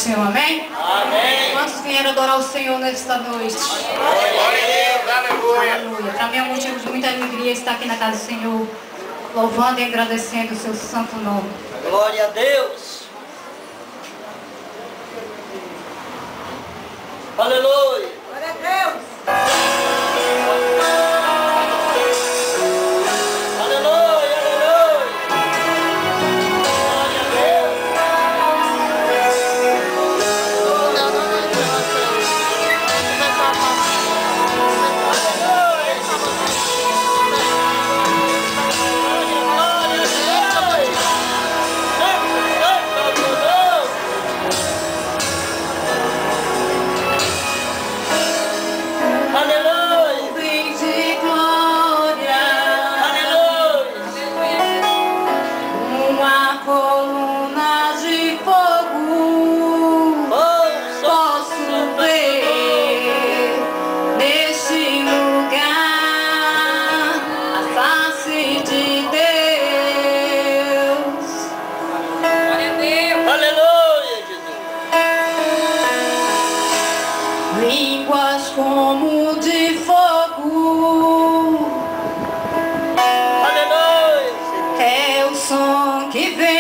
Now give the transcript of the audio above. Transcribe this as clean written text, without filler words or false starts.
Senhor, amém? Amém. Quantos vieram adorar o Senhor nesta noite? Glória a Deus, aleluia. Aleluia. Para mim é um motivo de muita alegria estar aqui na casa do Senhor, louvando e agradecendo o seu santo nome. Glória a Deus. Aleluia. Glória a Deus. Aleluia, aleluia. Glória a Deus. Línguas como de fogo, Aleluia. é o som que vem